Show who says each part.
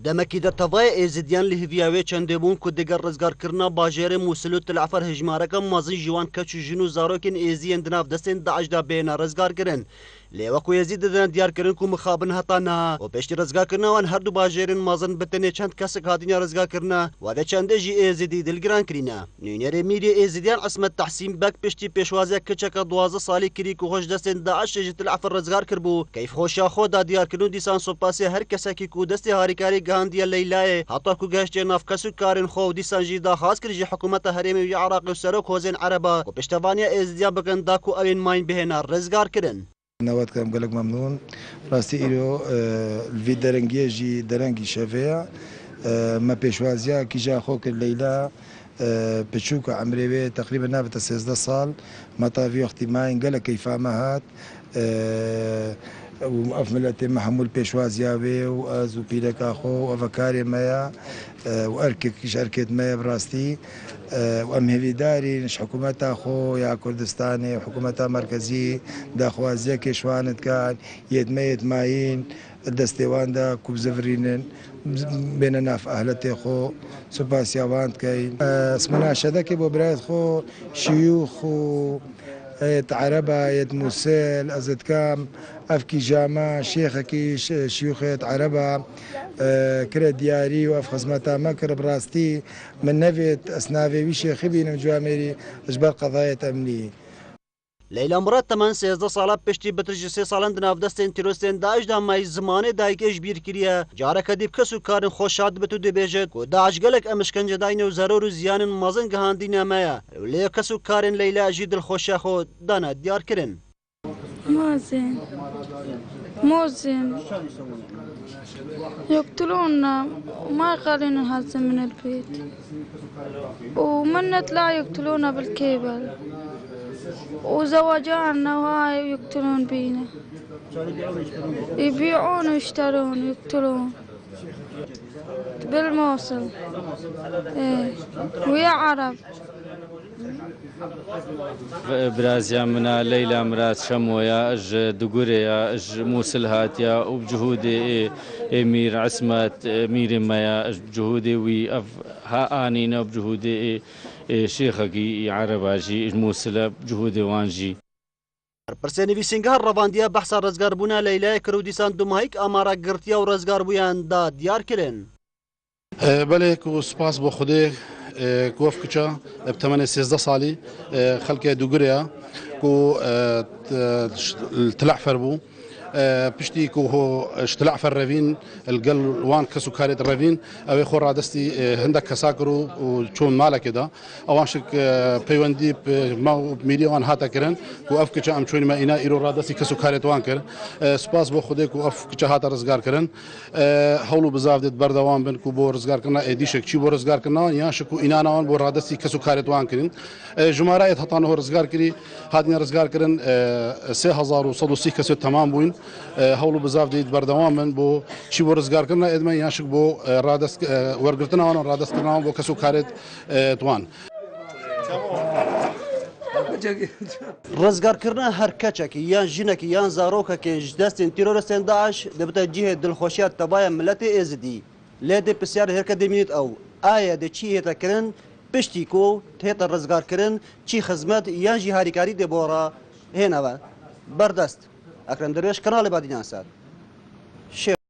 Speaker 1: دەمەکی دەتەڤای ئێزیدیان لە هڤیاوێ چەندێبوون کو دەگەر ڕزگارکردنا باژێرە مووسل و تلعفەر هژمارەکە مەزن ژیوان کەچ و ژن و زارۆکین ئێزیەن دناو دەستێن داعشدا بێنە ڕزگارکردن لێوەکو ێزی دەدەن دیارکردن و مخابن هەتانە و پێشتی ڕزگارکردنەوەن هەردوو باژێرن مەزن بتەنێ چەند کەسێک هاتینە ڕزگارکردنە وادە چەندێژی ئێزیدی دلگران کرینە نوێنەرێ میری ئێزیدیان عەسمەت تەحسین بەک پشتی پێشوازیە کچەکە 12 ساڵی کری و خۆش دەستێن داعشێژی تلعفەر ڕزگار کردبوو کەیف خۆشیا خۆدا دیارکردن و دیسان سۆپاسێ هەر کەسێکی کو دەستی هاریکاری گەهاندیە لەیلایە هەتاکو گەشتێ ناف و کارن خۆ و دیسانژی داخواست کردژی حکوومەتە هەرێمی عراقی و سەرۆک هۆزێن عەرەبە و پشتەوانیە ئێزیدیان بکەن داکو ئەوێن ماین بهێنا ڕزگارکردن
Speaker 2: نواد كم قالك ممنون راستي إلو في درنجيجي درنجي شفيع ما بيشوازيا كي جا خوك الليلة بتشوك عمري تقريبا نابت 16 سال ما طافي وقتي ما قالك كيف مهات وأفملت محمول بيشوازياوي وأزو بيلك أخو وأفكاري مايا وأركك شركة مايا براستي وأم هذي داري نش حكومة أخو يا كردستاني وحكومة مركزي داخوازيا كيشوانت كان يد ماين الدستيوان دا كوبزفرينن بيننا في أهلتي خو سباسياوانت كاين اسمنا شدكي ببرايد خو شيوخ عربة يد موسيل أزد كام أفكي جامع شيخكي شيوخ عربة كرا دياري وأف خزمتا مكر براستي من نفيت أسنافي ويشي خبين جواميري أجبال قضايا أمنية
Speaker 1: ليلى مراد 13 ساڵە پشتی بترژی 3 ساڵان دناو دەستێن تیرۆستێن داعشدا مای زمانێ دایکێش بیر کریە جارەکە دیب کەس و کارن خۆشاد بێت و دەبێژێت و داعش گەلێک ئەمشکەنجەداینە و زەرۆر و زیانن مەزن گەهاندی نامەیە لێ کەس و کارن لەیلا ژی دڵخۆشیە خۆ دانا دیارکردن
Speaker 3: موزن يقتلونا وما يخلينا نهزم من البيت ومن نطلع يقتلونا بالكيبل وزواجانا وهاي يقتلون بينا يبيعون ويشترون ويقتلون بالموصل ايه ويا عرب
Speaker 4: برازيا منا ليلى مرات شمويا اج دغوريا اج موسل هاتيا وبجهودي امير عصمت امير مايا بجهودي وي ها انينا بجهودي شيخكي عرباجي موسل بجهودي وانجي
Speaker 1: پرسێنویسینگە ڕەواندیە بەحسا ڕزگاربوونا لەیلای کرد و دیسان دومایک ئامارە گرتیا و ڕزگاربوویاندا دیارکردن
Speaker 5: بەڵێ و سپاس بۆ خودێ گۆف کچە بتەمەنێ 13 ساڵی خەڵکێ دووگرەیە و تلعفەر بوو پشتی کو هو اشتلعفەر ڕەڤین الگەل وان کەس و کارێت ڕەڤین ئەوێ خۆ ڕادستی هەندێک کەساکر و چۆن مالێکێدا ئەوانشک پەیوەندی میریەوان هاتەکردن و ئەف کچە ئەم چۆنی مەئینا ئیرۆ ڕادستی کەس و کارێتوان کرد سپاس بۆ خودێک و ئەف کچە هاتە ڕزگارکردن هەوڵ و بزاف دێت بەردەوام بن و بۆ ڕزگارکردنا ئێدیشێک چی بۆ ڕزگارکردنەوە یان شک و ئینانەوان بۆ ڕادستی کەس و کارێتوان کردن ژمارەیەت هەتانەوە ڕزگارکردی هاتنە ڕزگارکردن 3130 کەسێت تەمام بووین هەوڵ و بزاف دێت بەردەوام من بۆ چی بۆ ڕزگارکردنا ئێدمە یانشک بۆ وەرگرتنەوە ڕادستکردنەوە بۆ کەس و کارێت توان
Speaker 1: ڕزگارکردنە هەر کەچێکی یان ژنێکی یان زارۆکەکێش دەستێن تیرۆرستێن داعش دەبتە جیهێ دڵخۆشیات تەبایە ملەتی ئێزدی لێ دێ پرسیار هێرکە دەبینێت ئەو ئایا دە چی هێتەکردن پشتی کۆ هێتە ڕزگارکردن چی خزمەت یان ژی هاریکاری دێ بۆڕە هێنەوە بەردەست ئەکرم دەروێش کەناڵی بادینان سەر